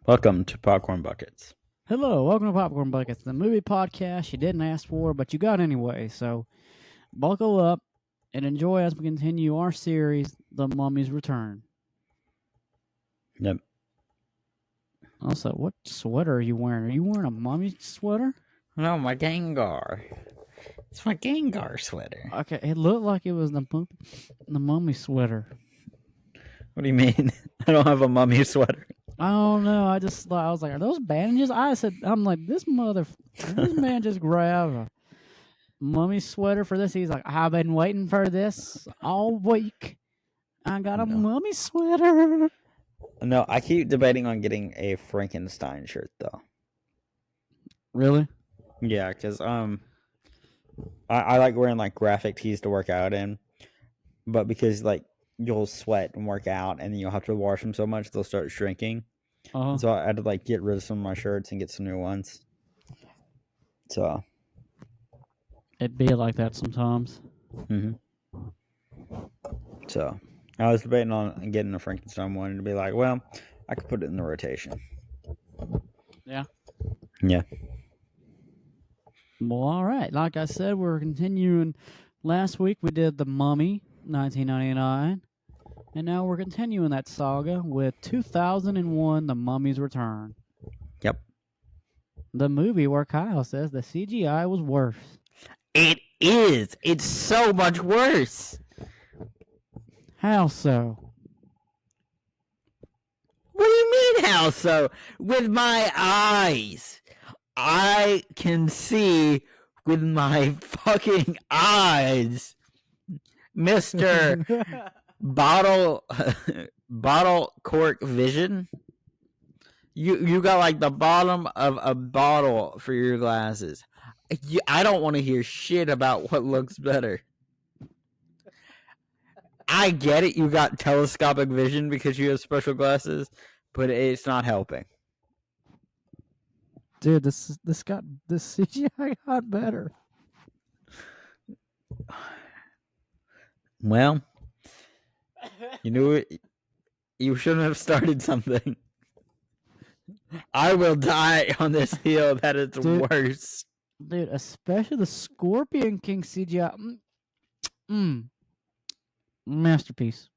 Welcome to Popcorn Buckets. Hello, welcome to Popcorn Buckets, the movie podcast you didn't ask for, but you got anyway. So, buckle up and enjoy as we continue our series, The Mummy's Return. Yep. Also, what sweater are you wearing? Are you wearing a mummy sweater? No, my Gengar. It's my Gengar sweater. Okay, it looked like it was the mummy sweater. What do you mean? I don't have a mummy sweater. I don't know. I was like, are those bandages? I'm like, this man just grabbed a mummy sweater for this. He's like, I've been waiting for this all week. I got a mummy sweater. No, I keep debating on getting a Frankenstein shirt though. Really? Yeah, because I like wearing like graphic tees to work out in, but because like you'll sweat and work out, and then you'll have to wash them so much they'll start shrinking. Uh-huh. So I had to like get rid of some of my shirts and get some new ones. So it'd be like that sometimes. So I was debating on getting a Frankenstein one and to be like, well, I could put it in the rotation. Yeah. Yeah. Well, all right. Like I said, we're continuing. Last week we did The Mummy, 1999. And now we're continuing that saga with 2001, The Mummy's Return. Yep. The movie where Kyle says the CGI was worse. It is. It's so much worse. How so? What do you mean, how so? With my eyes. I can see with my fucking eyes. Mr. bottle cork vision. You got like the bottom of a bottle for your glasses. I don't want to hear shit about what looks better. I get it, you got telescopic vision because you have special glasses, but it's not helping. Dude, this CGI got better. Well, you knew it. You shouldn't have started something. I will die on this hill that it's worse. Dude, especially the Scorpion King CGI. Masterpiece.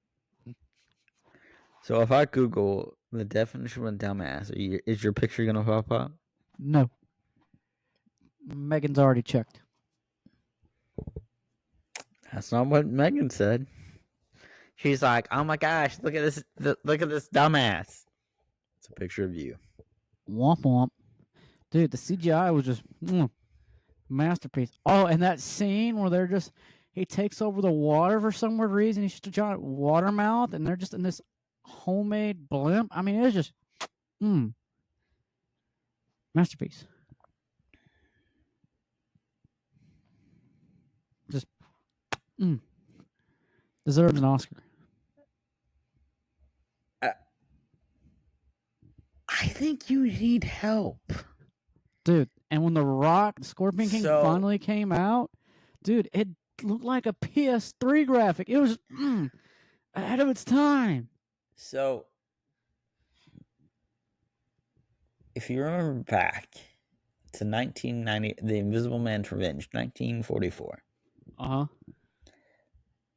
So if I Google the definition of a dumbass, is your picture going to pop up? No. Megan's already checked. That's not what Megan said. She's like, "Oh my gosh, look at this! Look at this dumbass." It's a picture of you. Womp womp, dude. The CGI was just masterpiece. Oh, and that scene where he takes over the water for some weird reason. He's just a giant water mouth, and they're just in this homemade blimp. I mean, it was just masterpiece. Just deserves an Oscar. I think you need help, dude. And when the Scorpion King finally came out, dude, it looked like a PS3 graphic. It was ahead of its time. So, if you remember back to 1990, The Invisible Man's Revenge, 1944.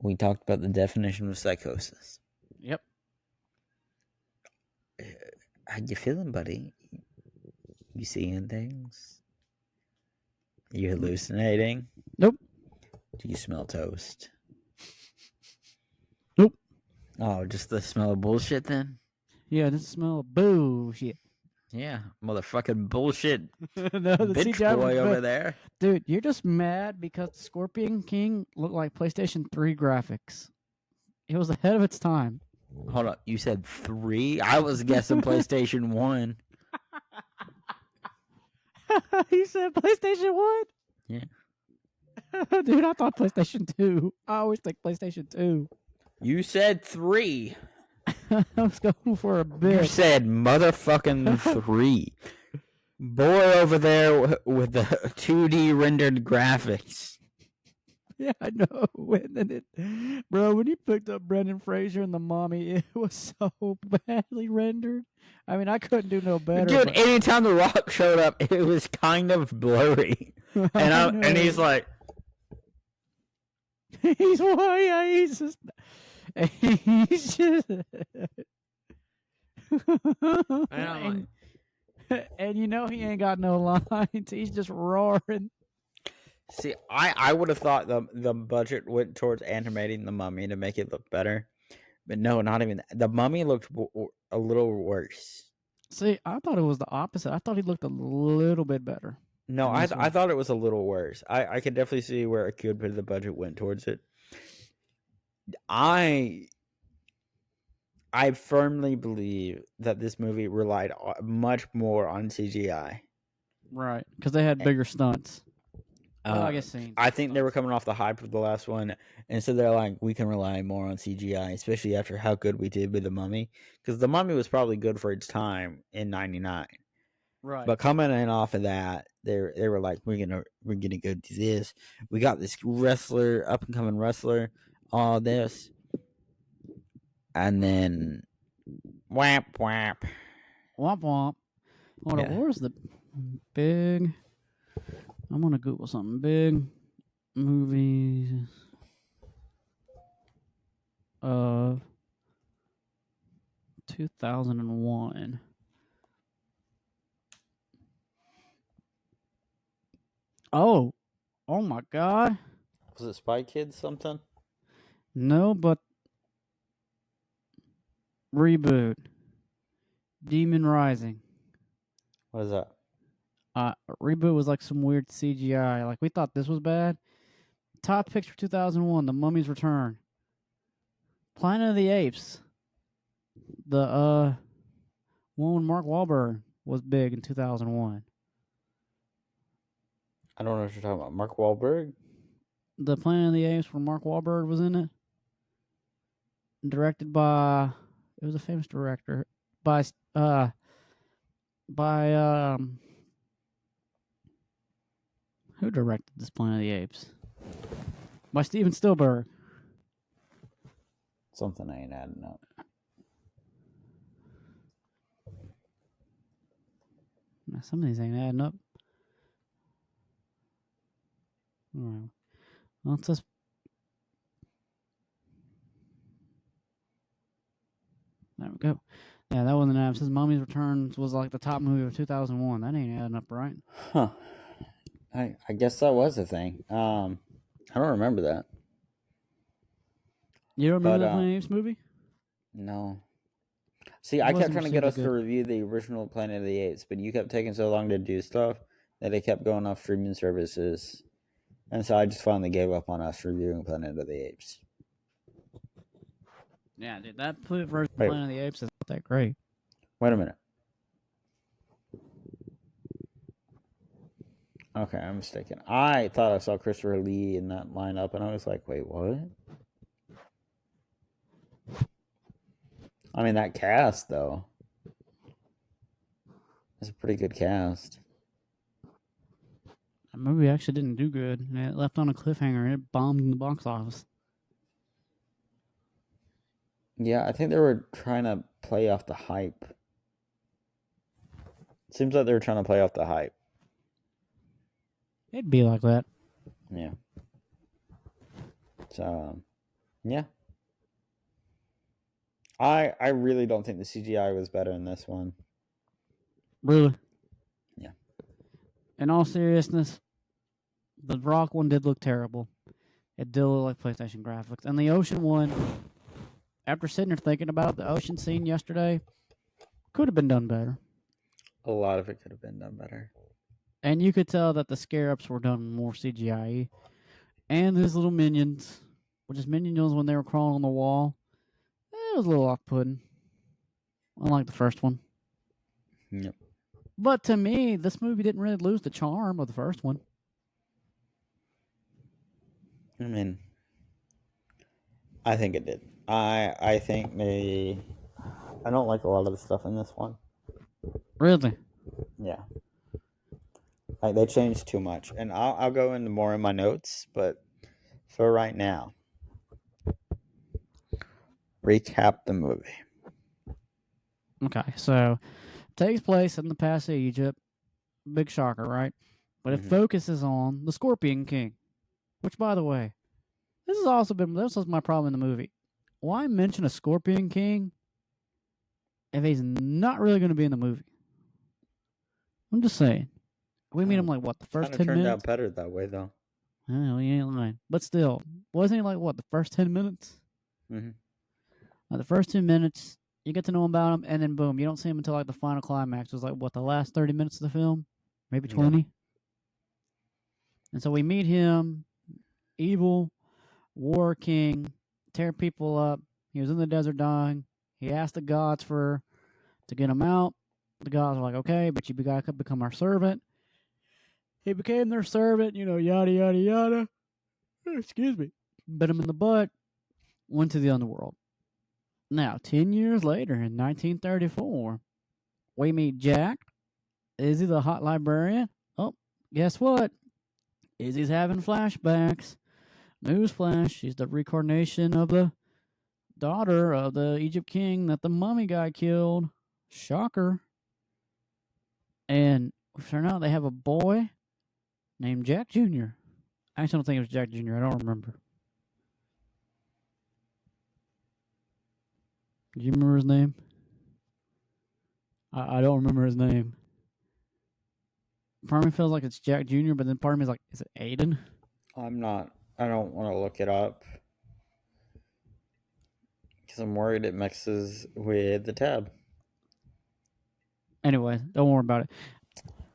We talked about the definition of psychosis. Yep. How you feeling, buddy? You seeing things? Are you hallucinating? Nope. Do you smell toast? Nope. Oh, just the smell of bullshit then? Yeah, the smell of bullshit. Yeah, motherfucking bullshit. No, the bitch CGI boy over there. Dude, you're just mad because the Scorpion King looked like PlayStation 3 graphics. It was ahead of its time. Hold on, you said 3? I was guessing PlayStation 1. You said PlayStation 1? Yeah. Dude, I thought PlayStation 2. I always think PlayStation 2. You said 3. I was going for a bit. You said motherfucking 3. Boy over there with the 2D rendered graphics. Yeah, I know. And then bro, when he picked up Brendan Fraser and the mommy, it was so badly rendered. I mean, I couldn't do no better. Dude, But anytime The Rock showed up, it was kind of blurry. And he's like, he's why yeah, he's just he's just and and you know he ain't got no lines. He's just roaring. see, I would have thought the budget went towards animating the mummy to make it look better, but no, not even that. The mummy looked a little worse. See, I thought it was the opposite. I thought he looked a little bit better. No, I thought it was a little worse. I could definitely see where a good bit of the budget went towards it. I firmly believe that this movie relied much more on CGI. Right, because they had bigger stunts. Well, I guess scenes. I think they were coming off the hype of the last one, and so they're like, we can rely more on CGI, especially after how good we did with The Mummy, because The Mummy was probably good for its time in '99. Right. But coming in off of that, they were like, we're gonna go do this. We got this wrestler, up and coming wrestler, all this, and then whap whap. Womp womp. Hold on, where's the big? I'm gonna Google something. Big movies of 2001. Oh my God! Was it Spy Kids something? No, but reboot. Demon Rising. What is that? Reboot was like some weird CGI. Like we thought this was bad. Top picks for 2001: The Mummy's Return. Planet of the Apes. The one with Mark Wahlberg was big in 2001. I don't know what you're talking about. Mark Wahlberg? The Planet of the Apes where Mark Wahlberg was in it. Directed by, it was a famous director. By who directed this Planet of the Apes? By Steven Spielberg. Something I ain't adding up. Some of these ain't adding up. All right. Well, let's just. There we go. Yeah, that wasn't an. Says Mummy's Returns was like the top movie of 2001. That ain't adding up right. Huh. I guess that was a thing. I don't remember that. You don't remember that Planet of the Apes movie? No. See, I kept trying to get us to review the original Planet of the Apes, but you kept taking so long to do stuff that it kept going off streaming services. And so I just finally gave up on us reviewing Planet of the Apes. Yeah, dude, that version of Planet of the Apes is not that great. Wait a minute. Okay, I'm mistaken. I thought I saw Christopher Lee in that lineup, and I was like, wait, what? I mean, that cast, though. It's a pretty good cast. That movie actually didn't do good. It left on a cliffhanger, and it bombed in the box office. Yeah, I think they were trying to play off the hype. Seems like they were trying to play off the hype. It'd be like that. Yeah. So, yeah. I really don't think the CGI was better in this one. Really? Yeah. In all seriousness, the Rock one did look terrible. It did look like PlayStation graphics. And the ocean one, after sitting there thinking about the ocean scene yesterday, could have been done better. A lot of it could have been done better. And you could tell that the scare-ups were done more CGI. And these little minions, which is minions when they were crawling on the wall, it was a little off-putting. Unlike the first one. Yep. But to me, this movie didn't really lose the charm of the first one. I mean, I think it did. I think I don't like a lot of the stuff in this one. Really? Yeah. Like, they changed too much. And I'll go into more in my notes, but So right now, recap the movie. Okay, so takes place in the past of Egypt. Big shocker, right? But it focuses on the Scorpion King, which, by the way, this was my problem in the movie. Why mention a Scorpion King if he's not really going to be in the movie? I'm just saying. We meet him like what, the first 10 turned minutes? out better that way, though. Oh, he ain't lying. But still, wasn't he like what, the first 10 minutes? Mm-hmm. Like the first 2 minutes, you get to know about him, and then boom, you don't see him until like the final climax. It was like what, the last 30 minutes of the film, maybe 20. Yeah. And so we meet him, evil war king, tear people up. He was in the desert dying. He asked the gods to get him out. The gods were like, okay, but you gotta become our servant. He became their servant, yada yada yada. Excuse me. Bit him in the butt. Went to the underworld. Now, 10 years later, in 1934, we meet Jack. Izzy, the hot librarian. Oh, guess what? Izzy's having flashbacks. Newsflash, she's the reincarnation of the daughter of the Egypt king that the mummy guy killed. Shocker. And it turned out they have a boy named Jack Jr. I actually don't think it was Jack Jr. I don't remember. Do you remember his name? I don't remember his name. Part of me feels like it's Jack Jr., but then part of me is like, is it Aiden? I don't want to look it up. Because I'm worried it mixes with the tab. Anyway, don't worry about it.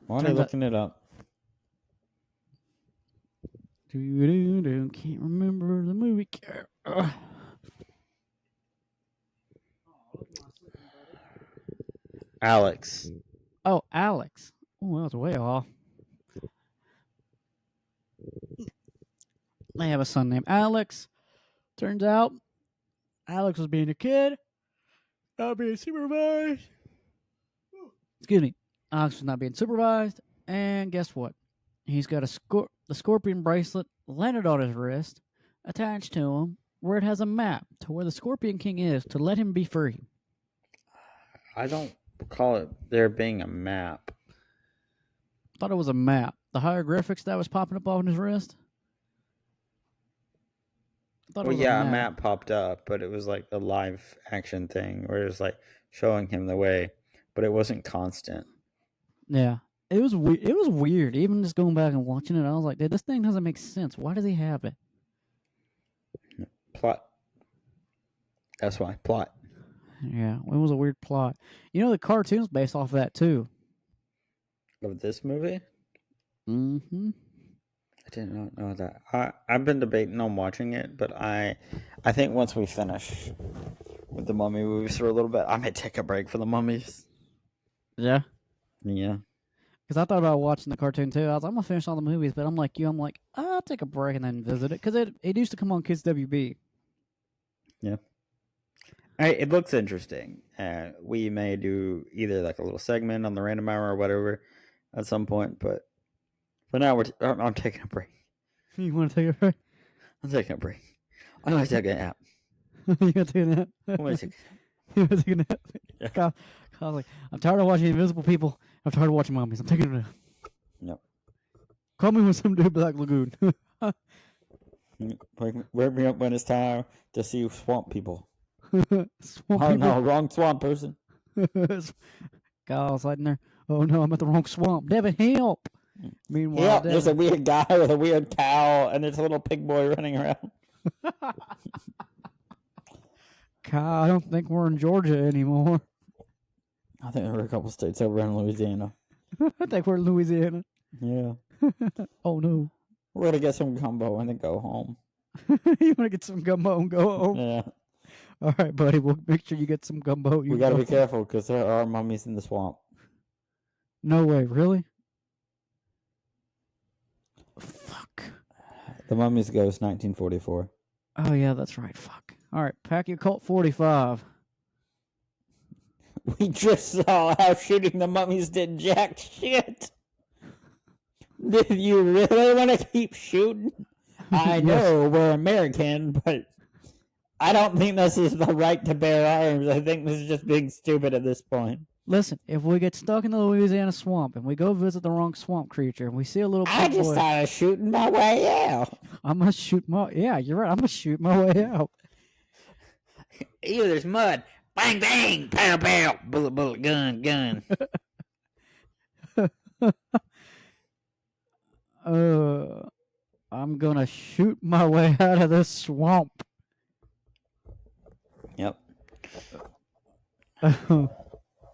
Why are they looking it up? Can't remember the movie. Alex. Oh, Alex. Oh, that was way off. They have a son named Alex. Turns out, Alex was being a kid, not being supervised. Excuse me. Alex was not being supervised, and guess what? He's got the scorpion bracelet landed on his wrist, attached to him, where it has a map to where the Scorpion King is to let him be free. I don't call it there being a map. I thought it was a map. The hieroglyphics that was popping up on his wrist. Well, yeah, a map popped up, but it was like a live action thing where it was like showing him the way, but it wasn't constant. Yeah, it was weird. Even just going back and watching it, I was like, dude, this thing doesn't make sense. Why does he have it? Plot. That's why. Plot. Yeah, it was a weird plot. The cartoon's based off of that too. Of this movie? Mm-hmm. I did not know that. I've been debating on watching it, but I think once we finish with the Mummy movies for a little bit, I may take a break for the Mummies. Yeah? Yeah. Because I thought about watching the cartoon too. I was like, I'm going to finish all the movies, but I'm like, I'll take a break and then visit it. Because it used to come on Kids WB. Yeah. It looks interesting. We may do either like a little segment on the random hour or whatever at some point, but for now I'm taking a break. You want to take a break? I'm taking a break. I'm going to take a nap. You going to take a nap? I'm going to take You want to take a nap? Yeah. I was like, I'm tired of watching Invisible People. I'm tired of watching Mummies. I'm taking a nap. Yep. Call me when some dude Black Lagoon. Wake me up when it's time to see swamp people. Swamp people? No, wrong swamp person. God, I was like in there. Oh no, I'm at the wrong swamp. Devin, help! Meanwhile, yeah, there's a weird guy with a weird cow, and there's a little pig boy running around. God, I don't think we're in Georgia anymore. I think we're a couple states over in Louisiana. I think we're in Louisiana. Yeah. Oh no. We're gonna get some gumbo and then go home. You want to get some gumbo and go home? Yeah. All right, buddy. We'll make sure you get some gumbo. We gotta be careful because there are mummies in the swamp. No way, really? Fuck. The Mummy's Ghost, 1944. Oh yeah, that's right. Fuck. All right, pack your Colt 45. We just saw how shooting the mummies did jack shit. Did you really want to keep shooting I Yes. know we're American, but I don't think this is the right to bear arms. I think this is just being stupid at this point. Listen, if we get stuck in the Louisiana swamp and we go visit the wrong swamp creature and we see a little I big just boy, started shooting my way out. I'm gonna shoot my. Yeah, you're right. I'm gonna shoot my way out. Ew, there's mud. Bang, bang, pow, pow, bullet, bullet, gun, gun. I'm gonna shoot my way out of this swamp. Yep.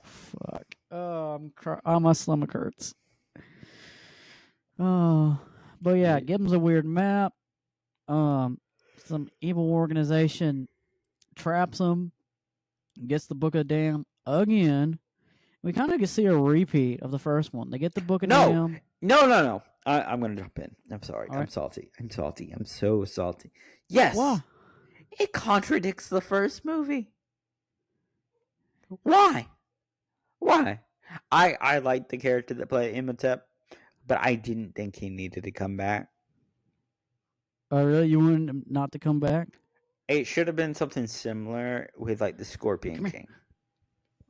Fuck. Oh, my stomach hurts. Oh, but yeah, Gibbons a weird map. Some evil organization traps him, gets the Book of Damn again. We kind of can see a repeat of the first one. They get the Book of Damn. No. I'm going to jump in. I'm sorry. All I'm right. salty. I'm salty. I'm so salty. Yes. Why? It contradicts the first movie. Why? I liked the character that played Imhotep, but I didn't think he needed to come back. Oh, really? You wanted him not to come back? It should have been something similar with like the Scorpion King.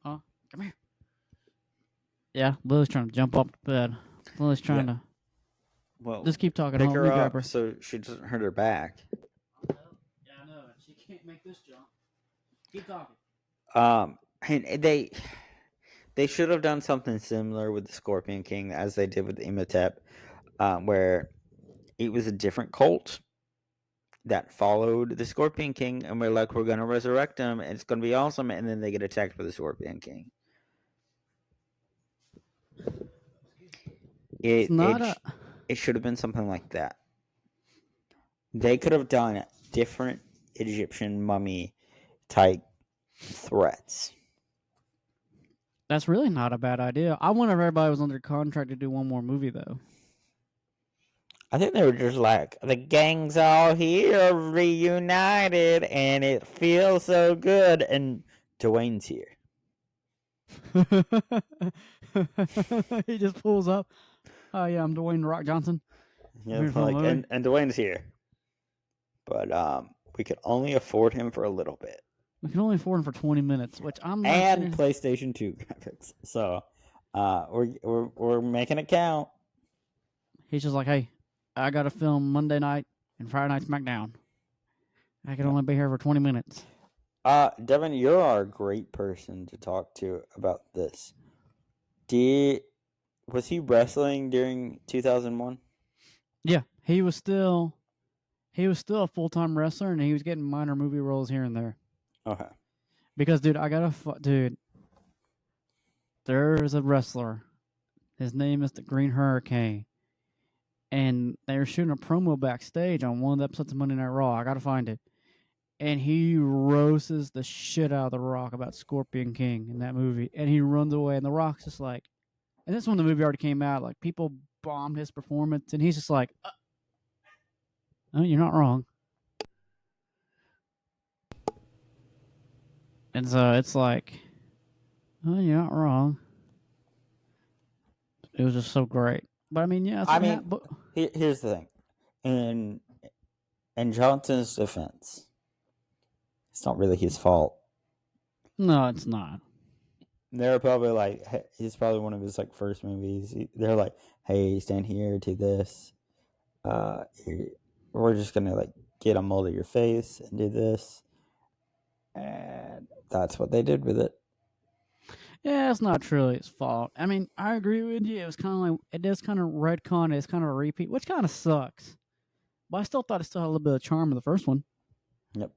Oh, come here. Yeah, Lily's trying to jump off the bed. Lily's trying to. Well, Just keep talking. pick Let me her grab up her. so she doesn't hurt her back. Yeah, I know. She can't make this jump. Keep talking. And they should have done something similar with the Scorpion King as they did with Imhotep, where it was a different cult that followed the Scorpion King, and we're like, we're gonna resurrect him, and it's gonna be awesome, and then they get attacked by the Scorpion King. It should have been something like that. They could have done different Egyptian mummy type threats. That's really not a bad idea. I wonder if everybody was under contract to do one more movie, though. I think they were just like, the gang's all here, reunited, and it feels so good. And Dwayne's here. He just pulls up. Oh, yeah, I'm Dwayne The Rock Johnson. Yeah, like, and Dwayne's here. But we could only afford him for a little bit. We can only afford him for 20 minutes, which I'm not. And PlayStation 2 graphics. So we're making it count. He's just like, hey, I got to film Monday night and Friday night SmackDown. I can only be here for 20 minutes. Devin, you're a great person to talk to about this. Was he wrestling during 2001? Yeah, he was still a full-time wrestler, and he was getting minor movie roles here and there. Okay. Because, dude, there's a wrestler. His name is the Green Hurricane. And they were shooting a promo backstage on one of the episodes of Monday Night Raw. I gotta find it. And he roasts the shit out of The Rock about Scorpion King in that movie. And he runs away, and The Rock's just like... And this one, the movie already came out. Like, people bombed his performance, and he's just like... Oh, you're not wrong. And so it's like... Oh, you're not wrong. It was just so great. But I mean, yeah. Here's the thing. In Johnson's defense, it's not really his fault. No, it's not. They're probably like, it's probably one of his like first movies. They're like, hey, stand here, do this. We're just gonna like get a mold of your face and do this. And that's what they did with it. Yeah, it's not truly his fault. I mean, I agree with you. It was kind of like, it is kind of retcon. It's kind of a repeat, which kind of sucks. But I still thought it still had a little bit of charm of the first one. Yep.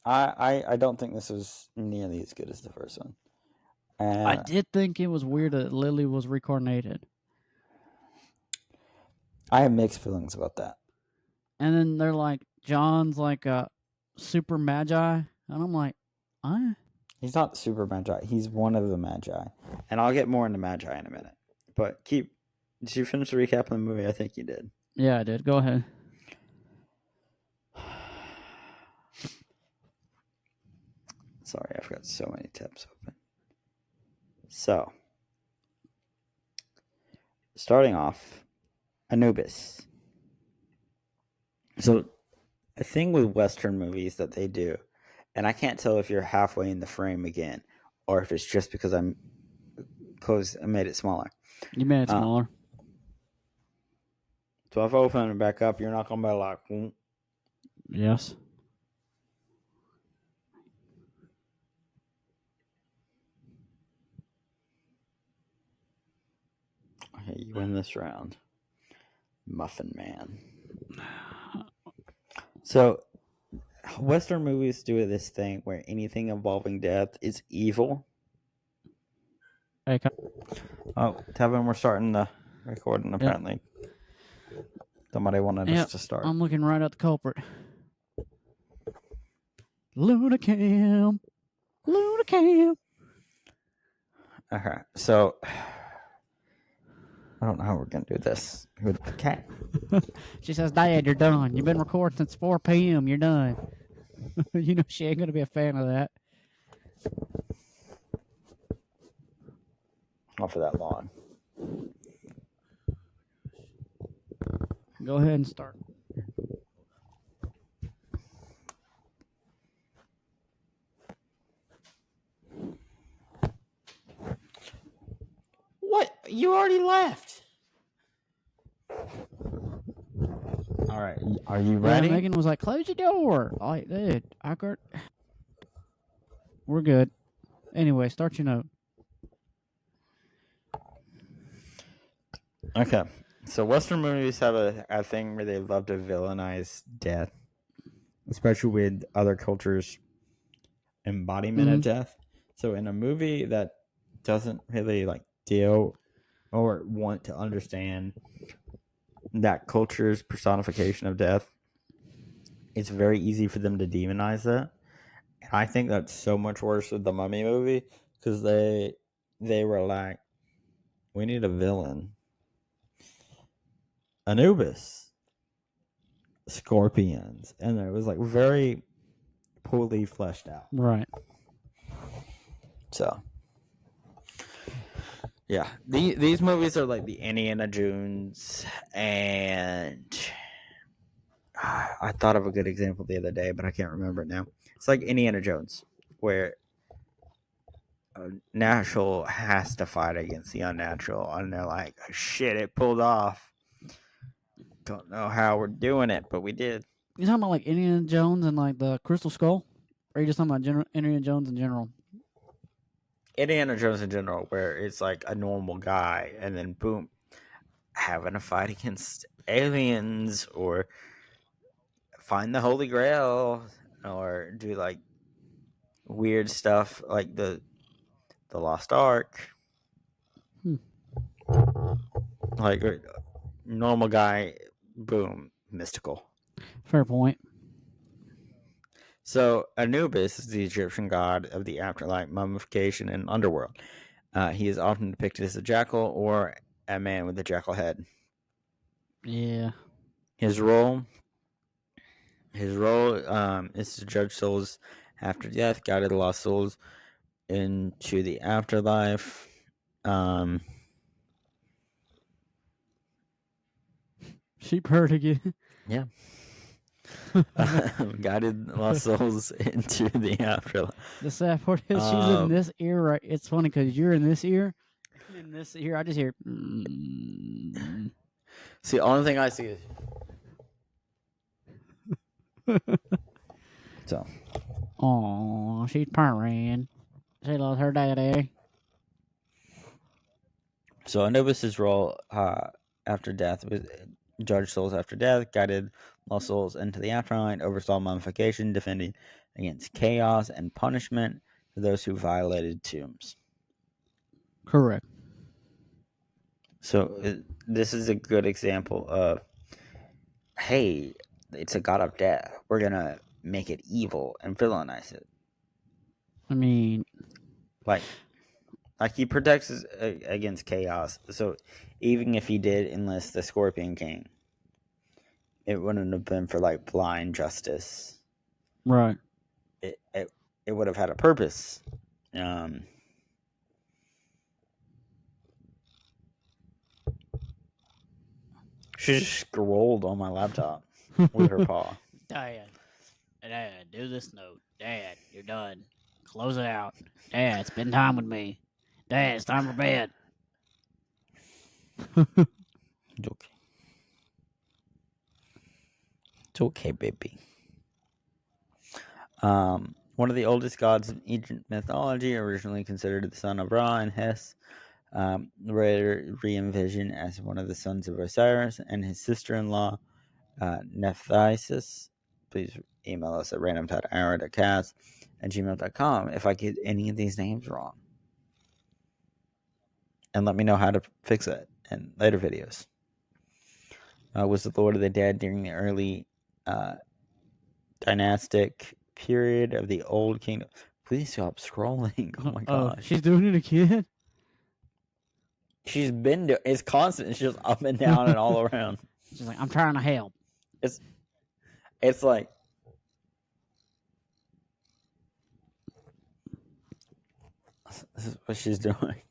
I don't think this was nearly as good as the first one. I did think it was weird that Lily was reincarnated. I have mixed feelings about that. And then they're like, John's like a super magi. And I'm like, He's not super magi. He's one of the magi. And I'll get more into magi in a minute. But did you finish the recap of the movie? I think you did. Yeah, I did. Go ahead. Sorry, I've got so many tabs open. So, starting off, Anubis. So, a thing with Western movies that they do, and I can't tell if you're halfway in the frame again, or if it's just because I made it smaller. You made it smaller. So if I open it back up, you're not gonna be like, Yes. okay, you win this round, Muffin Man. So Western movies do this thing where anything involving death is evil. Hey, Oh, Tevin, we're starting the recording apparently. Somebody wanted us to start. I'm looking right at the culprit. Lunacam. Okay, so I don't know how we're gonna do this with the cat. She says, Dad, you're done. You've been recording since 4 p.m. You're done. You know she ain't going to be a fan of that. Not for that long. Go ahead and start. What? You already left. All right. Are you ready? Yeah, Megan was like, close your door. Like, dude, we're good. Anyway, start your note. Okay. So Western movies have a thing where they love to villainize death, especially with other cultures' embodiment of death. So in a movie that doesn't really like deal or want to understand that culture's personification of death, it's very easy for them to demonize that. And I think that's so much worse with the Mummy movie because they were like, we need a villain. Anubis, scorpions, and it was like very poorly fleshed out. Right. So, yeah, these movies are like the Indiana Jones, and I thought of a good example the other day, but I can't remember it now. It's like Indiana Jones, where a natural has to fight against the unnatural, and they're like, shit, it pulled off. Don't know how we're doing it, but we did. You talking about like Indiana Jones and like the Crystal Skull? Or are you just talking about Indiana Jones in general? Indiana Jones in general, where it's like a normal guy, and then boom, having a fight against aliens, or find the Holy Grail, or do like weird stuff like the Lost Ark. Like normal guy, boom, mystical. Fair point. So Anubis is the Egyptian god of the afterlife, mummification, and underworld. He is often depicted as a jackal or a man with a jackal head. Yeah. His role is to judge souls after death, guide the lost souls into the afterlife. Sheep herd again. Yeah. Guided lost souls into the afterlife. The sad part is she's in this ear, right? It's funny because you're in this ear. In this ear, I just hear. See, the only thing I see is. So. Oh, she's purring. She loves her daddy. So Anubis' role after death was judge souls after death, guided lost souls into the afterlife, oversaw mummification, defending against chaos and punishment for those who violated tombs. Correct. So this is a good example of, hey, it's a god of death. We're gonna make it evil and villainize it. I mean, like he protects us against chaos. So even if he did enlist the Scorpion King, it wouldn't have been for like blind justice. Right. It would have had a purpose. She just scrolled on my laptop with her paw. Dad, Dad, do this note. Dad, you're done. Close it out. Dad, spend time with me. Dad, it's time for bed. It's okay. It's okay, baby. One of the oldest gods in ancient mythology, originally considered the son of Ra and Hes, later re-envisioned as one of the sons of Osiris, and his sister-in-law, Nephthys. Please email us at random.hour.cast@gmail.com if I get any of these names wrong. And let me know how to fix it in later videos. Was the Lord of the Dead during the early dynastic period of the Old Kingdom. Please stop scrolling. Oh my gosh. She's doing it again? She's been doing it's constant. It's just up and down and all around. She's like, I'm trying to help. It's like this is what she's doing.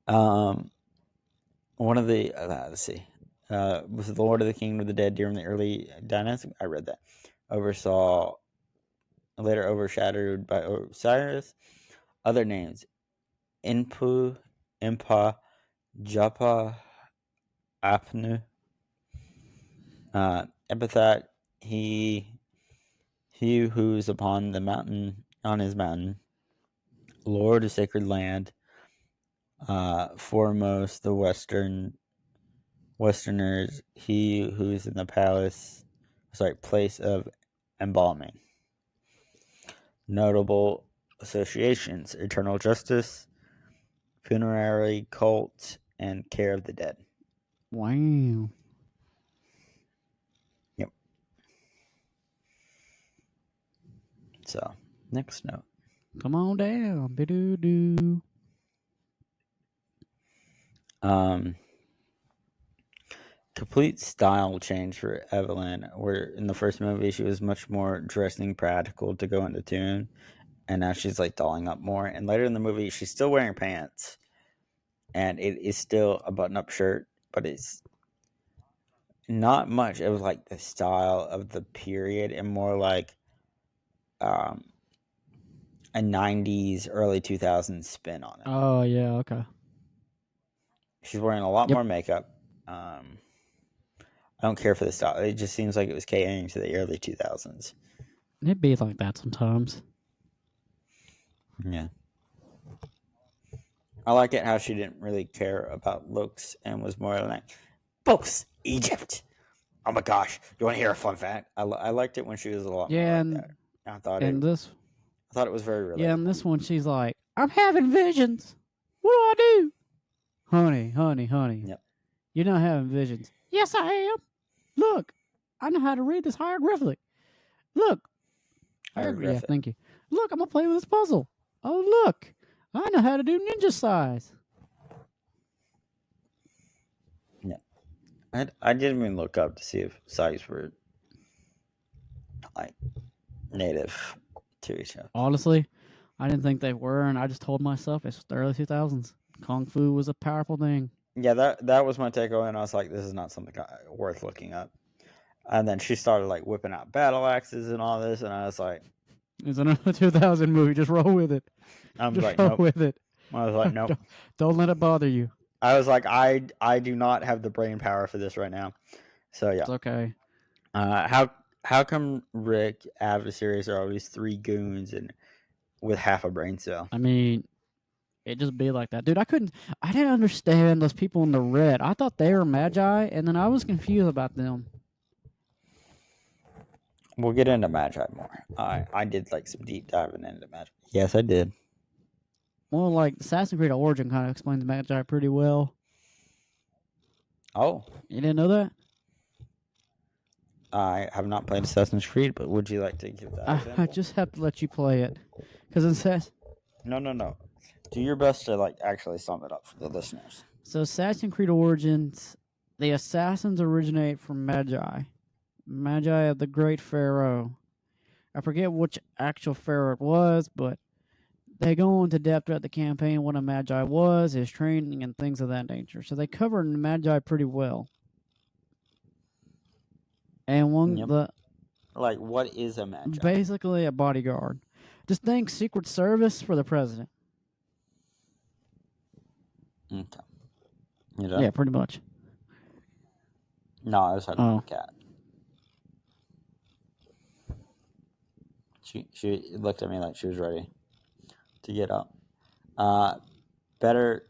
One of the let's see. Was the Lord of the Kingdom of the Dead during the early dynastic? I read that. Later overshadowed by Osiris. Other names: Inpu, Impa, Japa, Apnu. Epithet: he who's upon the mountain, on his mountain, Lord of sacred land, foremost the Westerners, he who's in the place of embalming. Notable associations: eternal justice, funerary cult, and care of the dead. Wow. Yep. So, next note. Come on down. Be-doo-doo. Complete style change for Evelyn, where in the first movie she was much more dressing practical to go into tune, and now she's like dolling up more. And later in the movie, she's still wearing pants, and it is still a button-up shirt, but it's not much. It was like the style of the period, and more like a 90s, early 2000s spin on it. Oh, yeah, okay. She's wearing a lot more makeup. I don't care for the style. It just seems like it was catering to the early 2000s. It'd be like that sometimes. Yeah. I like it how she didn't really care about looks and was more like, folks, Egypt. Oh my gosh. You want to hear a fun fact? I liked it when she was a lot more like that. I thought it was very relatable. Yeah, and this one she's like, I'm having visions. What do I do? Honey. Yep. You're not having visions. Yes, I am. Look, I know how to read this hieroglyphic. Look. Yeah, thank you. Look, I'm going to play with this puzzle. Oh, look. I know how to do ninja size. Yeah. I didn't even look up to see if size were like native to each other. Honestly, I didn't think they were, and I just told myself it's the early 2000s. Kung Fu was a powerful thing. Yeah, that was my takeaway, and I was like, this is not something worth looking up. And then she started like whipping out battle axes and all this, and I was like, it's another 2000 movie. Just roll with it. I'm just like, nope. With it. I was like, nope. Don't let it bother you. I was like, I do not have the brain power for this right now. So yeah, it's okay. How come Rick adversaries are always 3 goons and with half a brain cell? I mean, it just be like that, dude. I didn't understand those people in the red. I thought they were magi, and then I was confused about them. We'll get into magi more. I did like some deep diving into magi. Yes, I did. Well, like Assassin's Creed Origin kind of explains magi pretty well. Oh, you didn't know that? I have not played Assassin's Creed, but would you like to give that? I just have to let you play it, because it says. No. Do your best to like actually sum it up for the listeners. So Assassin's Creed Origins, the assassins originate from Magi of the Great Pharaoh. I forget which actual pharaoh it was, but they go into depth throughout the campaign what a Magi was, his training, and things of that nature. So they cover Magi pretty well. And Like, what is a magi? Basically, a bodyguard. Just think Secret Service for the president. Okay. You done? Yeah, pretty much. No, I was talking to Oh. my cat. She looked at me like she was ready to get up. Better.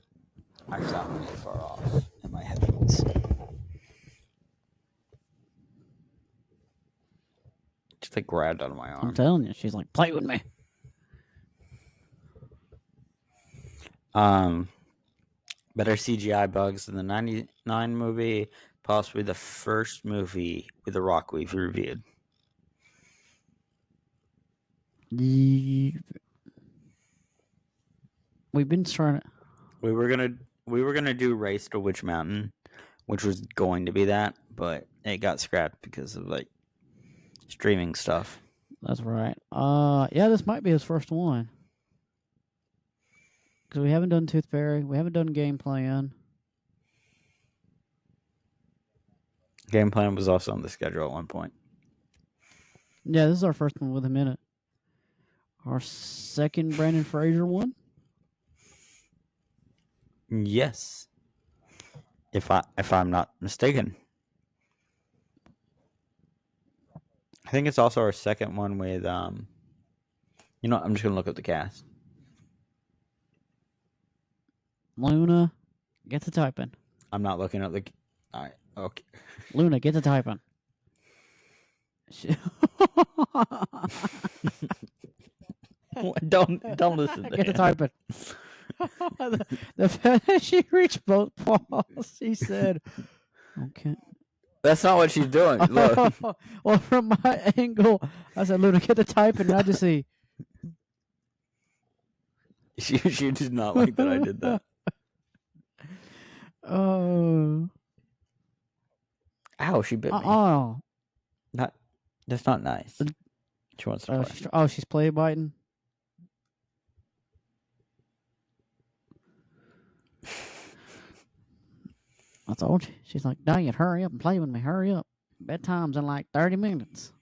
Actually, I'm really far off in my headphones. Just like grabbed onto my arm. I'm telling you, she's like, play with me. Better CGI bugs than the 99 movie, possibly the first movie with The Rock we've reviewed. We've been trying to. We were gonna do Race to Witch Mountain, which was going to be that, but it got scrapped because of like streaming stuff. That's right. Yeah, this might be his first one. Because we haven't done Tooth Fairy. We haven't done Game Plan. Game Plan was also on the schedule at one point. Yeah, this is our first one with him in it. Our second Brandon Fraser one. Yes, if I'm not mistaken. I think it's also our second one with You know, I'm just gonna look up the cast. Luna, get to typing. I'm not looking up the. All right, okay. Luna, get to typing. don't listen to Get to him. typing. the fact that she reached both paws, she said, "Okay." That's not what she's doing. Look. Well, from my angle, I said, "Luna, get to typing," and I just see. She did not like that I did that. Oh. Ow, she bit me. Oh. That's not nice. She wants to play. She's play biting. I told you. She's like, dang it, hurry up and play with me. Hurry up. Bedtime's in like 30 minutes.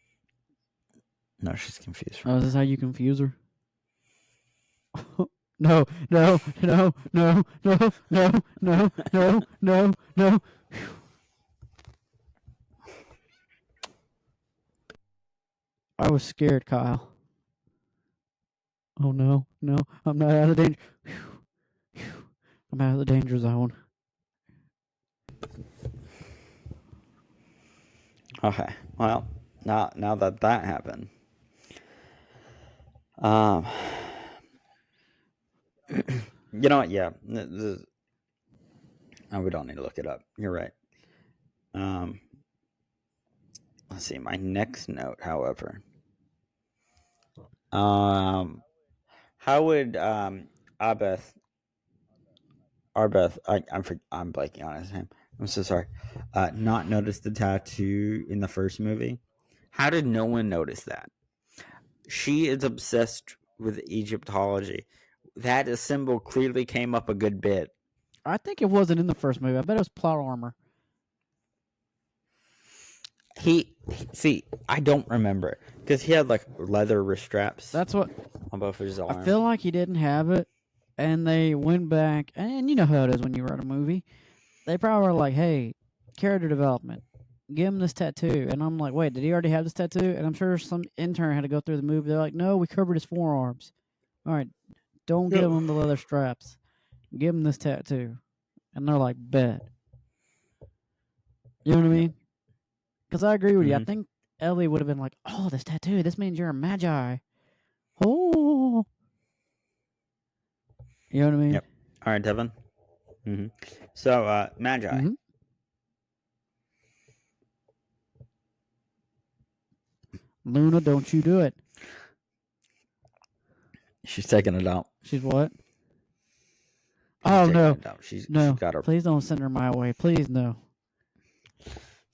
No, she's confused. Oh, is this how you confuse her? No, no, no, no, no, no, no, no, no, no. I was scared, Kyle. Oh no, no, I'm not out of danger. I'm out of the danger zone. Okay. Well, now that happened, you know what? Yeah. We don't need to look it up. You're right. Let's see. My next note, however. How would Arbeth? I'm blanking on his name. I'm so sorry. Not notice the tattoo in the first movie. How did no one notice that? She is obsessed with Egyptology. That symbol clearly came up a good bit. I think it wasn't in the first movie. I bet it was plot armor. I don't remember it because he had like leather wrist straps. That's what on both of his arms. I feel like he didn't have it, and they went back, and you know how it is when you write a movie. They probably were like, "Hey, character development, give him this tattoo." And I'm like, "Wait, did he already have this tattoo?" And I'm sure some intern had to go through the movie. They're like, "No, we covered his forearms. All right, don't give him the leather straps. Give him this tattoo." And they're like, "Bet." You know what I mean? Because I agree with you. I think Ellie would have been like, "Oh, this tattoo. This means you're a magi." Oh. You know what I mean? Yep. All right, Devin. Mm-hmm. So, magi. Mm-hmm. Luna, don't you do it. She's taking it out. She's what? Oh, no. She's got her. Please don't send her my way. Please, no.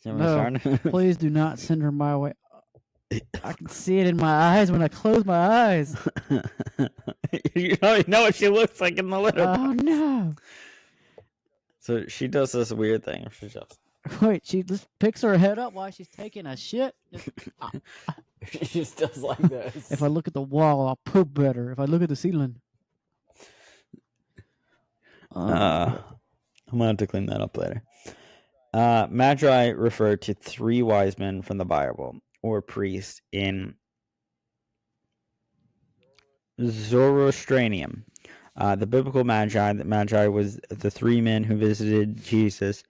No, please do not send her my way. I can see it in my eyes when I close my eyes. You know what she looks like in the litter box. Oh, no. So she does this weird thing. Wait, she just picks her head up while she's taking a shit. Just, ah, She just does like this. if I look at the wall, I'll poop better. If I look at the ceiling. I'm gonna have to clean that up later. Magi refer to three wise men from the Bible or priests in Zoroastrianism. The biblical Magi was the three men who visited Jesus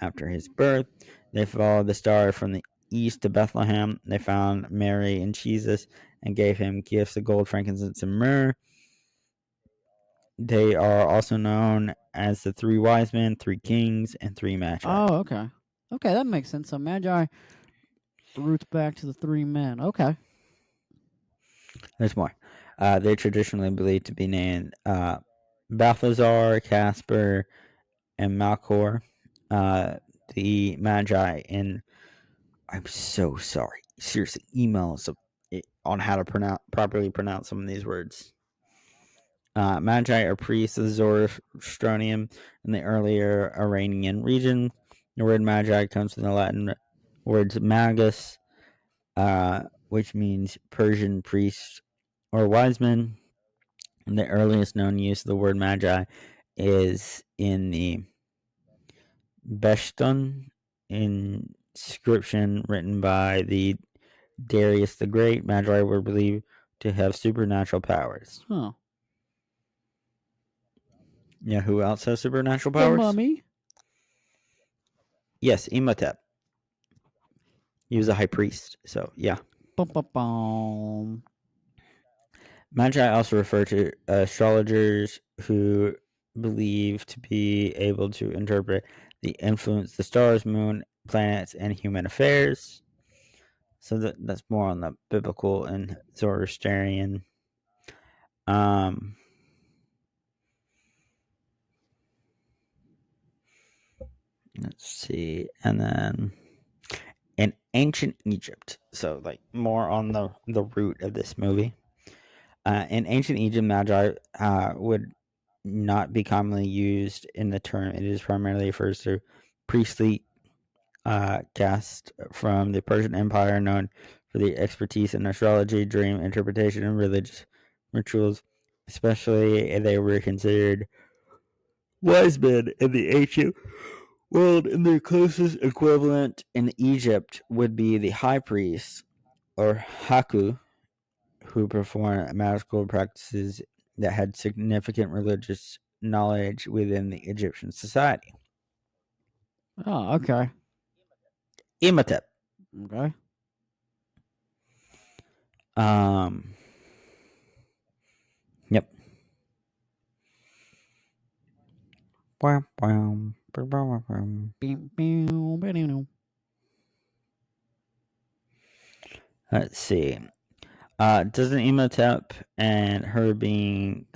after his birth. They followed the star from the east to Bethlehem. They found Mary and Jesus and gave him gifts of gold, frankincense, and myrrh. They are also known as the three wise men, three kings, and three Magi. Oh, okay. Okay, that makes sense. So Magi roots back to the three men. Okay. There's more. They're traditionally believed to be named Balthazar, Casper, and Malchor. The Magi, and I'm so sorry. Seriously, email us on how to properly pronounce some of these words. Magi are priests of Zoroastrianism in the earlier Iranian region. The word Magi comes from the Latin words magus, which means Persian priest or wise men. And the earliest known use of the word Magi is in the Beshtun inscription written by the Darius the Great. Magi were believed to have supernatural powers. Huh. Yeah, who else has supernatural The powers? mummy. Yes, Imhotep. He was a high priest, so yeah. Bum, bum, bum. Magi also refer to astrologers who believe to be able to interpret the influence the stars, moon, planets, and human affairs. So that's more on the biblical and Zoroastrian. Let's see, and then in ancient Egypt. So like more on the root of this movie. In ancient Egypt, Magi would not be commonly used in the term. It is primarily refers to priestly caste from the Persian Empire, known for the expertise in astrology, dream interpretation, and religious rituals. Especially, they were considered wise men in the ancient world, and their closest equivalent in Egypt would be the high priest, or Haku, who performed magical practices that had significant religious knowledge within the Egyptian society. Oh, okay. Imhotep. Okay. Yep. Let's see. Doesn't Imhotep and her being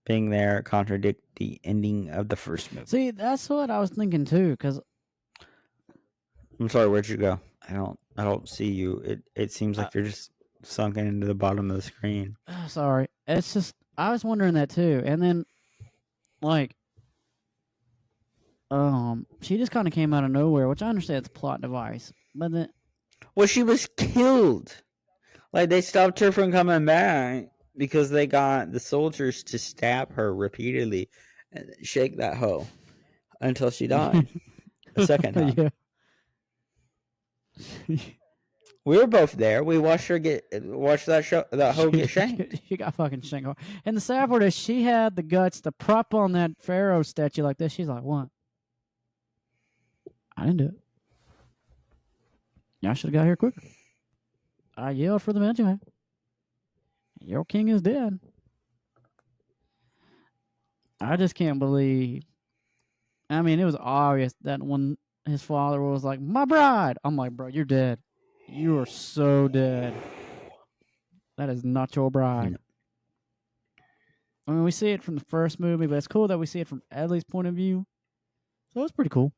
there contradict the ending of the first movie? See, that's what I was thinking too. Because I'm sorry, where'd you go? I don't see you. It seems like you're just sunken into the bottom of the screen. sorry, it's just I was wondering that too. And then, like, she just kind of came out of nowhere, which I understand it's a plot device. But then, Well, she was killed. Like, they stopped her from coming back because they got the soldiers to stab her repeatedly and shake that hoe until she died a second time. yeah. We were both there. We watched her watch that hoe get shanked. She got fucking shanked. And the sad part is she had the guts to prop on that pharaoh statue like this. She's like, what? I didn't do it. Y'all should have got here quicker. I yelled for the Magi. Your king is dead. I just can't believe. I mean, it was obvious that when his father was like, my bride, I'm like, bro, you're dead. You are so dead. That is not your bride. No. I mean, we see it from the first movie, but it's cool that we see it from Edley's point of view. So it's pretty cool.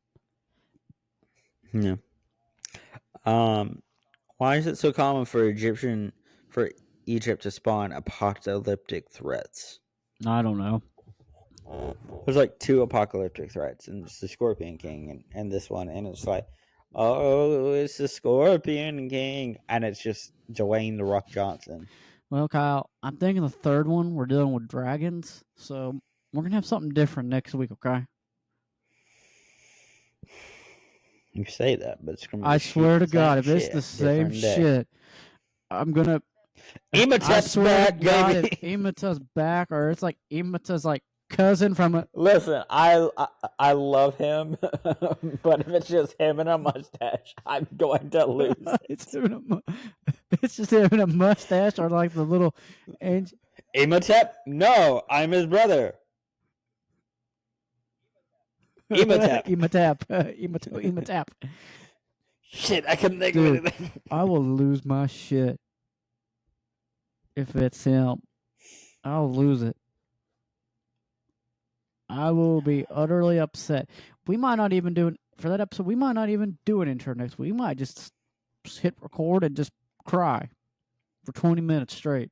Yeah. Why is it so common for Egypt to spawn apocalyptic threats? I don't know. There's like 2 apocalyptic threats, and it's the Scorpion King and this one, and it's like, oh, it's the Scorpion King, and it's just Dwayne the Rock Johnson. Well, Kyle, I'm thinking the third one we're dealing with dragons, so we're gonna have something different next week, okay? You say that, but it's gonna be I the swear to same God, if it's shit, the same different day. shit, I'm gonna. I Imhotep's swear back, to God, baby. if Imhotep's back, or it's like Imhotep's like cousin from a. Listen, I love him, but if it's just him and a mustache, I'm going to lose it. It's just having a mustache or like the little. Imhotep? No, I'm his brother. Imhotep. Imhotep. Shit, I couldn't think Dude, of anything. I will lose my shit if it's him. I'll lose it. I will be utterly upset. We might not even do for that episode. We might not even do an intro next week. We might just hit record and just cry for 20 minutes straight.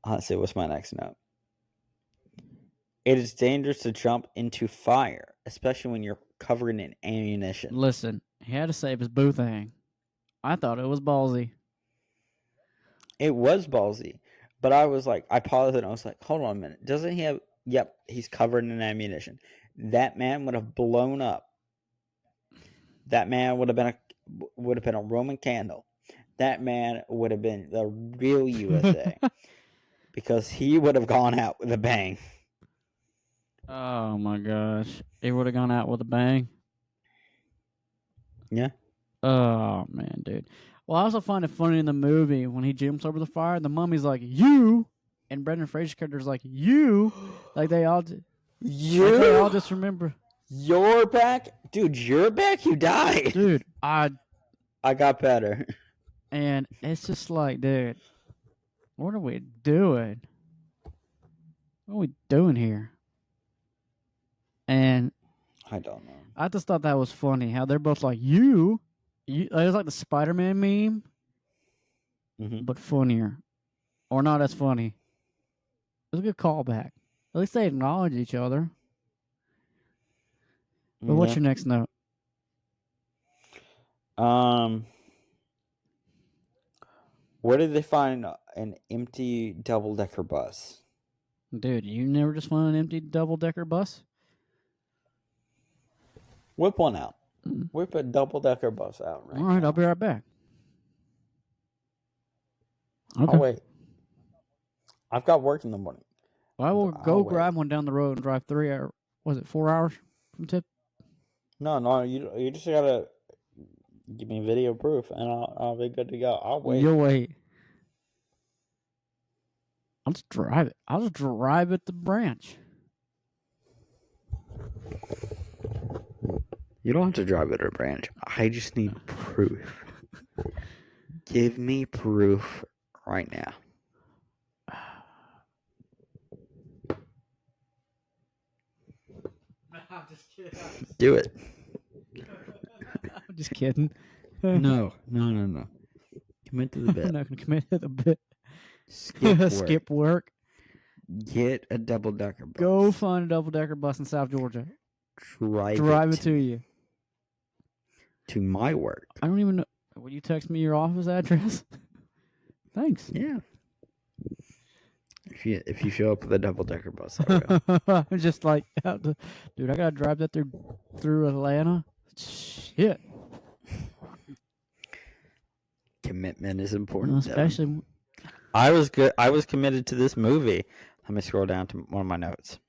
Let's see, what's my next note? It is dangerous to jump into fire, especially when you're covered in ammunition. Listen, he had to save his boo thing. I thought it was ballsy. It was ballsy, but I was like, I paused and I was like, hold on a minute. Doesn't he have? Yep, he's covered in ammunition. That man would have blown up. That man would have been a Roman candle. That man would have been the real USA because he would have gone out with a bang. Oh my gosh, he would have gone out with a bang. Yeah. Oh man, dude. Well, I also find it funny in the movie when he jumps over the fire. The mummy's like, "You," and Brendan Fraser's character's like, "You," like they all. You. Like they all just remember. You're back, dude. You're back. You died, dude. I got better, and it's just like, dude, what are we doing? What are we doing here? And I don't know. I just thought that was funny how they're both like, "You." It was like the Spider-Man meme, but funnier, or not as funny. It was a good callback. At least they acknowledge each other. But what's your next note? Where did they find an empty double-decker bus? Dude, you never just found an empty double-decker bus? Whip one out. Whip a double-decker bus out right All right, now. I'll be right back. Okay. Oh, wait. I've got work in the morning. Well, I will go grab one down the road and drive 3 hours. Was it 4 hours from Tip? No, you just gotta give me video proof, and I'll be good to go. I'll wait. You'll wait. I'll just drive it. I'll just drive at the branch. You don't have to drive it at a branch. I just need proof. Give me proof right now. No, I'm just kidding. Do it. I'm just kidding. No. Commit to the bit. I'm not going to commit to the bit. Skip work. Get a double-decker bus. Go find a double-decker bus in South Georgia. Drive it to you. To my work. I don't even know. Will you text me your office address? Thanks. Yeah. If you show up with a double-decker bus, I will. I'm just like, dude, I got to drive that through Atlanta. Shit. Commitment is important. Especially. I was good. I was committed to this movie. Let me scroll down to one of my notes.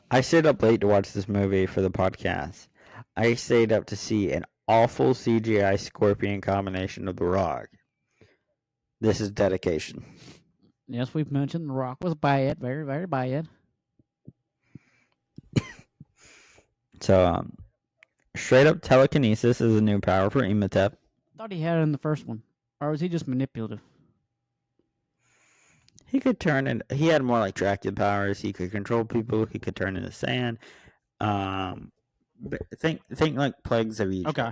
I stayed up late to watch this movie for the podcast. I stayed up to see an awful CGI Scorpion combination of The Rock. This is dedication. Yes, we've mentioned The Rock was bad. Very, very bad. So, straight up telekinesis is a new power for Imhotep. I thought he had it in the first one. Or was he just manipulative? He could turn in. He had more like Dracula powers. He could control people. He could turn into sand. But think like plagues of Egypt. Okay.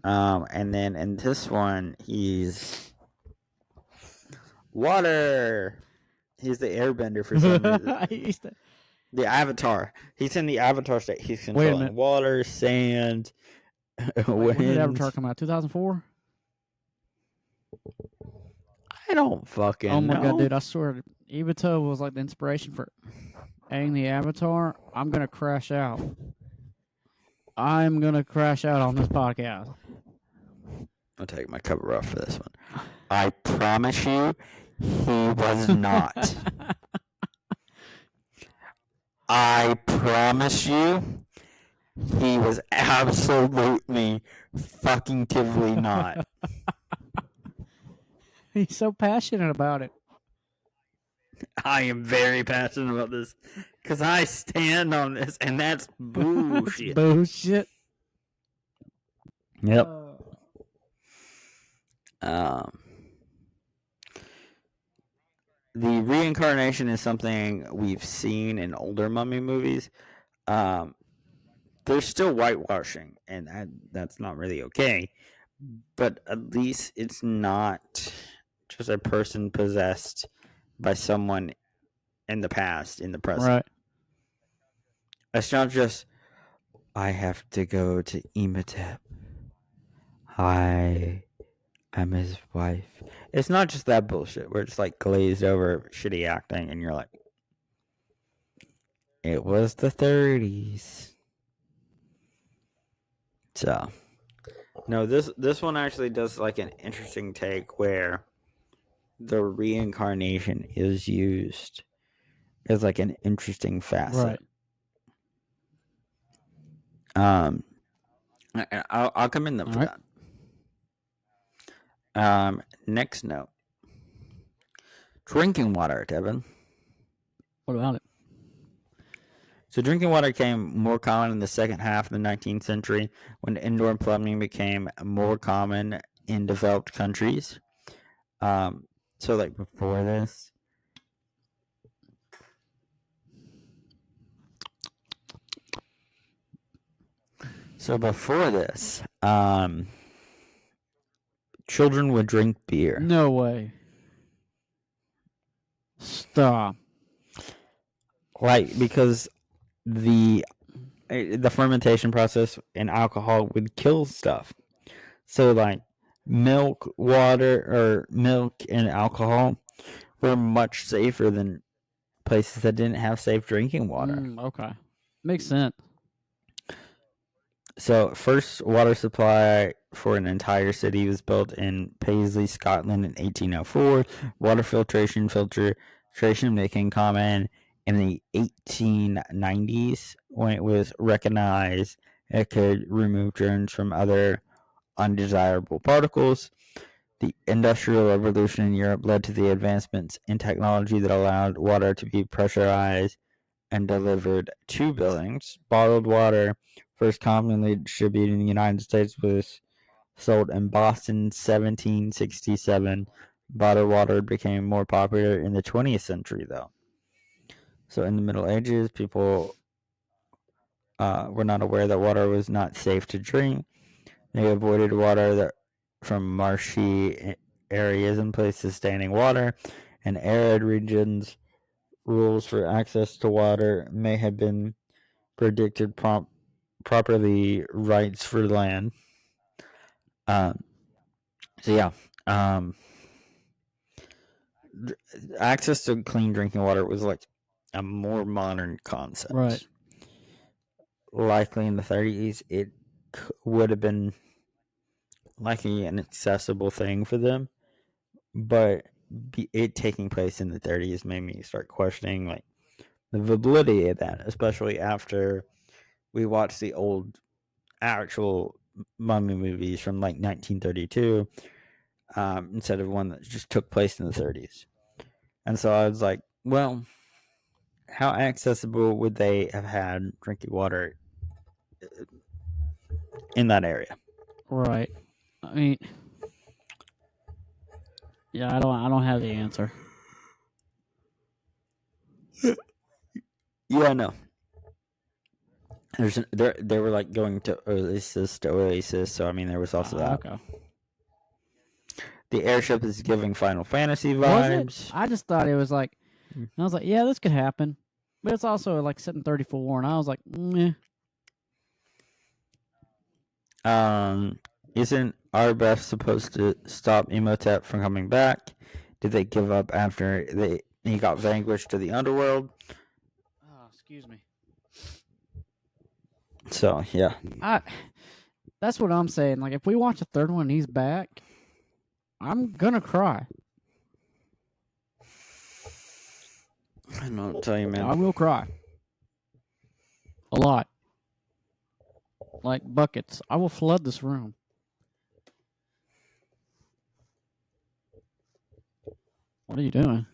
And then in this one, he's water. He's the airbender for some reason. The Avatar. He's in the Avatar state. He's controlling water, sand, wind. When did Avatar come out? 2004? I don't fucking know. Oh my god, dude! I swear, Ibito was like the inspiration for adding the Avatar. I'm gonna crash out. I'm gonna crash out on this podcast. I'll take my cover off for this one. I promise you, he was not. I promise you, he was absolutely fucking tively not. He's so passionate about it. I am very passionate about this because I stand on this, and that's bullshit. Bullshit. Yep. The reincarnation is something we've seen in older mummy movies. There's still whitewashing, and that's not really okay. But at least it's not just a person possessed by someone in the past, in the present. Right. It's not just, I have to go to Imhotep. I am his wife. It's not just that bullshit where it's like glazed over shitty acting and you're like, it was the 30s. So, no, this one actually does like an interesting take where the reincarnation is used as like an interesting facet. Right. I'll come in for that. Next note. Drinking water, Devin. What about it? So drinking water became more common in the second half of the 19th century when indoor plumbing became more common in developed countries. So like before this, children would drink beer. No way. Stop. Like, because the fermentation process in alcohol would kill stuff. So like milk, water, or milk and alcohol were much safer than places that didn't have safe drinking water. Okay. Makes sense. So, first water supply for an entire city was built in Paisley, Scotland in 1804. Water filtration became common in the 1890s when it was recognized it could remove germs from other undesirable particles. The Industrial Revolution in Europe led to the advancements in technology that allowed water to be pressurized and delivered to buildings. Bottled water, first commonly distributed in the United States, was sold in Boston in 1767. Bottled water became more popular in the 20th century, though. So in the Middle Ages, people were not aware that water was not safe to drink. They avoided water from marshy areas and places standing water and arid regions. Rules for access to water may have been predicted properly rights for land. Access to clean drinking water was like a more modern concept. Right. Likely in the 30s, it would have been likely an accessible thing for them, but it taking place in the 30s made me start questioning like the validity of that, especially after we watched the old actual mummy movies from like 1932 instead of one that just took place in the 30s. And so I was like, well, how accessible would they have had drinking water in that area? Right. I mean, Yeah, I don't have the answer. Yeah, no. They were like going to Oasis, so I mean there was also that. Okay. The airship is giving Final Fantasy Was it? vibes. I just thought it was like, I was like, yeah, this could happen, but it's also like sitting 34, and I was like, meh. Isn't Arbeth supposed to stop Imhotep from coming back? Did they give up after he got vanquished to the underworld? Oh, excuse me. So yeah, That's what I'm saying. Like, if we watch a third one and he's back, I'm gonna cry. I don't know what to tell you, man. I will cry. A lot. Like buckets. I will flood this room. What are you doing?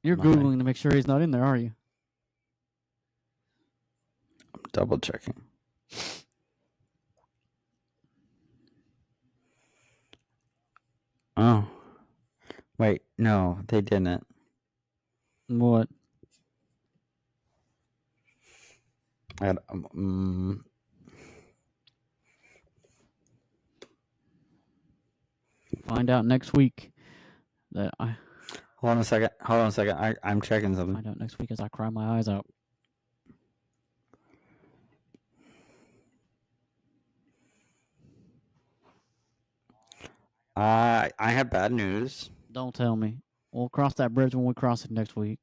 You're Nothing. Googling to make sure he's not in there, are you? I'm double checking. Oh, wait, no, they didn't. What? Find out next week. Hold on a second. I'm checking something. Find out next week as I cry my eyes out. I have bad news. Don't tell me. We'll cross that bridge when we cross it next week.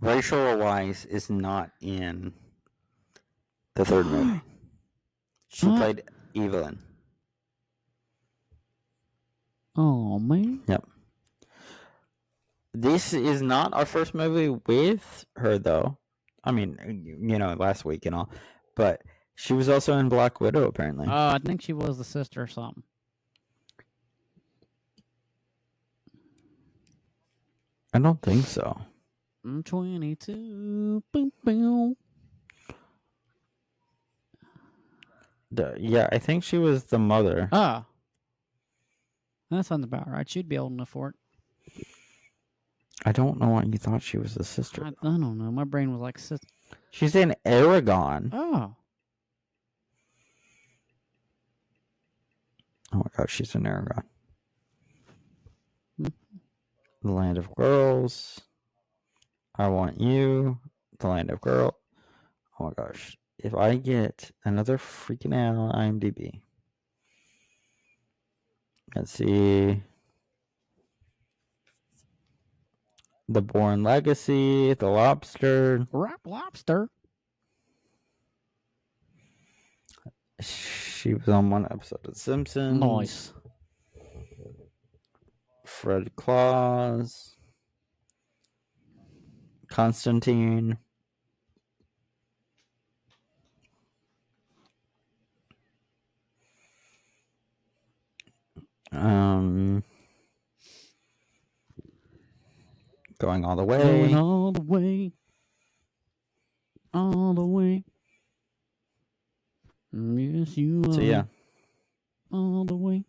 Rachel Weisz is not in the third movie. She played Evelyn. Oh, man. Yep. This is not our first movie with her, though. I mean, last week and all. But she was also in Black Widow, apparently. I think she was the sister or something. I don't think so. I'm 22. Boom, boom. Yeah, I think she was the mother. Ah. That sounds about right. She'd be old enough for it. I don't know why you thought she was the sister. I don't know. My brain was like, she's in Aragon. Oh. Oh my gosh, she's in Aragon. The Land of Girls. I Want You. The Land of Girls. Oh my gosh. If I get another freaking ad on IMDb. Let's see. The Bourne Legacy. The Lobster. Rap Lobster. She was on one episode of The Simpsons. Nice. Fred Claus. Constantine. Going All the Way. Going all the way. All the way. Yes, you are. So yeah. All the way.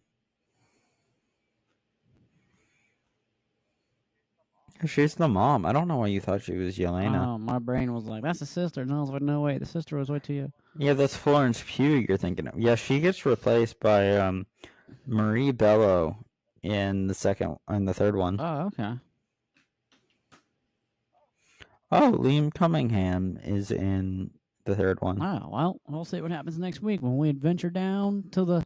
She's the mom. I don't know why you thought she was Yelena. Oh, my brain was like, that's the sister. And I was like, no, wait. The sister was way too young. Yeah, that's Florence Pugh you're thinking of. Yeah, she gets replaced by Marie Bello in the third one. Oh, okay. Oh, Liam Cunningham is in the third one. Oh, well, we'll see what happens next week when we adventure down to the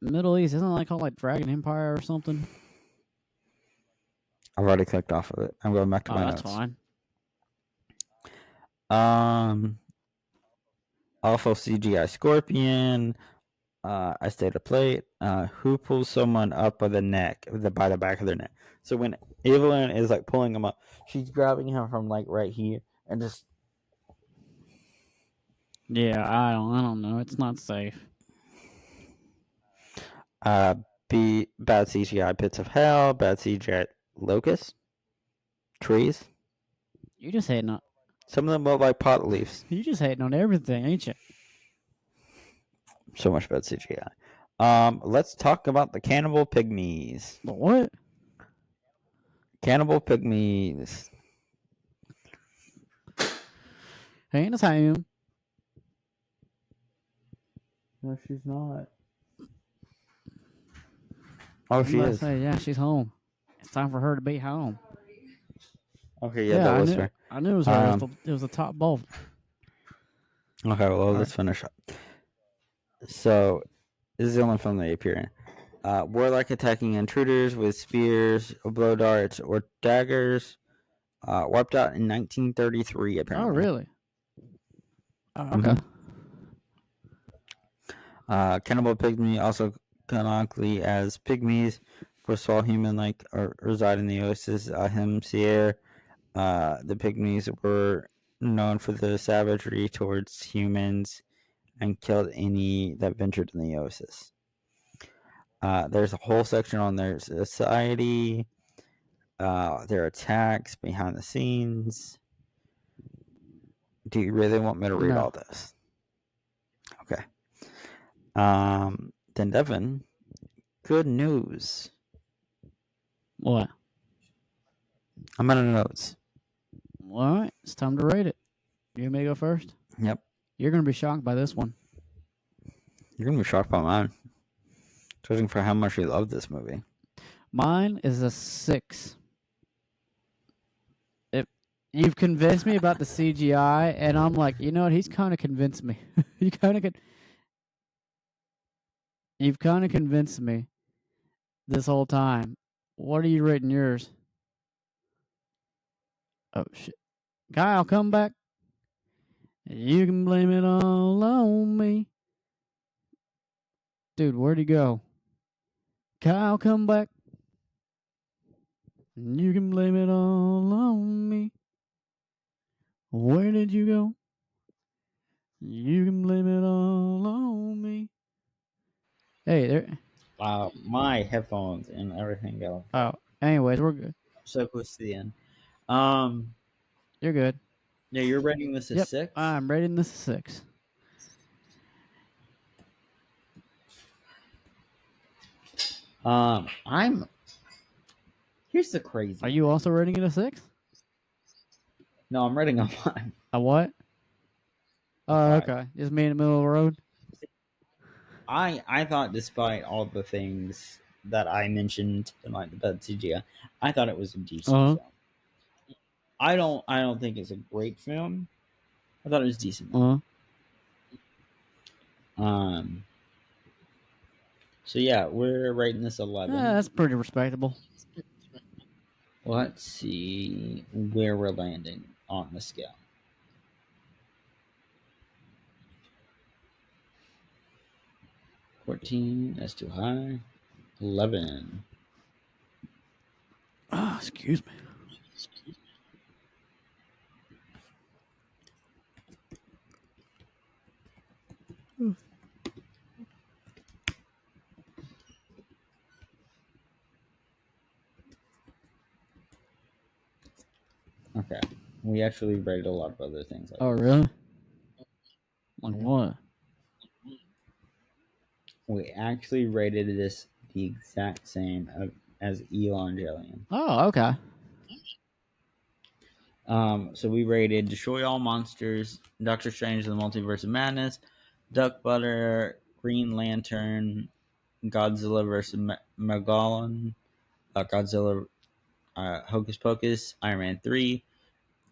Middle East. Isn't it like called like Dragon Empire or something? I've already clicked off of it. I'm going back to my notes. That's fine. Also CGI Scorpion. I stayed a plate. Who pulls someone up by the neck, by the back of their neck? So when Evelyn is like pulling him up, she's grabbing him from like right here and just. Yeah, I don't know. It's not safe. B, bad CGI Pits of Hell, bad CGI Locusts, trees. You just hating on. Some of them look like pot leaves. You just hating on everything, ain't you? So much bad CGI. Let's talk about the Cannibal Pygmies. But what? Cannibal Pygmies. Ain't the same. No, she's not. Oh, I'm she about to is. say, yeah, she's home. It's time for her to be home. Okay, yeah, that was her. I knew it was her. It was the top bulb. Okay, well, let's right. finish up. So, this is the only film they appear in. Warlock attacking intruders with spears, blow darts, or daggers. Wiped out in 1933, apparently. Oh, really? Oh, okay. Cannibal Pygmy, also canonically as Pygmies, for small human-like reside in the oasis Ahimsier. The Pygmies were known for their savagery towards humans and killed any that ventured in the oasis. There's a whole section on their society, their attacks behind the scenes. Do you really want me to read all this? Okay. Then Devin, good news. What? I'm out of notes. All right, it's time to rate it. You want me to go first? Yep. You're gonna be shocked by this one. You're gonna be shocked by mine, judging for how much you love this movie. Mine is a 6. You've convinced me about the CGI, and I'm like, you know what? He's kind of convinced me. You've kind of convinced me this whole time. What are you rating yours? Oh shit, Kyle, come back. You can blame it all on me, dude. Where'd he go? Kyle, come back. You can blame it all on me. Where did you go? You can blame it all on me. Hey, there. My headphones and everything go. Oh, anyways, we're good. So close to the end. You're good. Yeah, you're rating this a 6? I'm rating this a 6. Here's the crazy. Are you also rating it a 6? No, I'm rating a 5. A what? Oh, okay. Just me in the middle of the road. I thought, despite all the things that I mentioned in like the bad CGI, I thought it was a decent film. I don't think it's a great film. I thought it was decent. So yeah, we're rating this 11. Yeah, that's pretty respectable. Let's see where we're landing on the scale. 14, that's too high. 11. Excuse me. Okay. We actually rated a lot of other things. Oh, really? Like what? We actually rated this the exact same as Evangelion. Oh, okay. So we rated Destroy All Monsters, Doctor Strange and the Multiverse of Madness, Duck Butter, Green Lantern, Godzilla vs. Megalon, Godzilla, Hocus Pocus, Iron Man 3,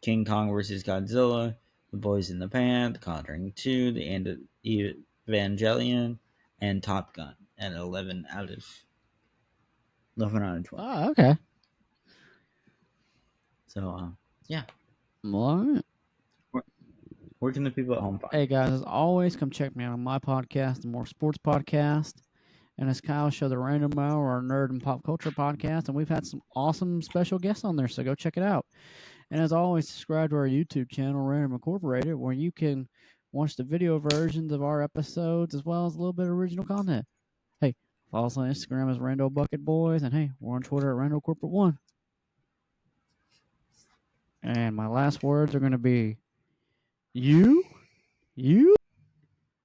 King Kong vs. Godzilla, The Boys in the Band, The Conjuring 2, The End of Evangelion, and Top Gun at 11 out of 20. Oh, okay. So, yeah. All right. Where can the people at home find? Hey, guys, as always, come check me out on my podcast, the More Sports Podcast. And as Kyle showed, the Random Hour, our nerd and pop culture podcast. And we've had some awesome special guests on there, so go check it out. And as always, subscribe to our YouTube channel, Random Incorporated, where you can watch the video versions of our episodes as well as a little bit of original content. Hey, follow us on Instagram as Rando Bucket Boys, and hey, we're on Twitter at Rando Corporate One. And my last words are going to be, you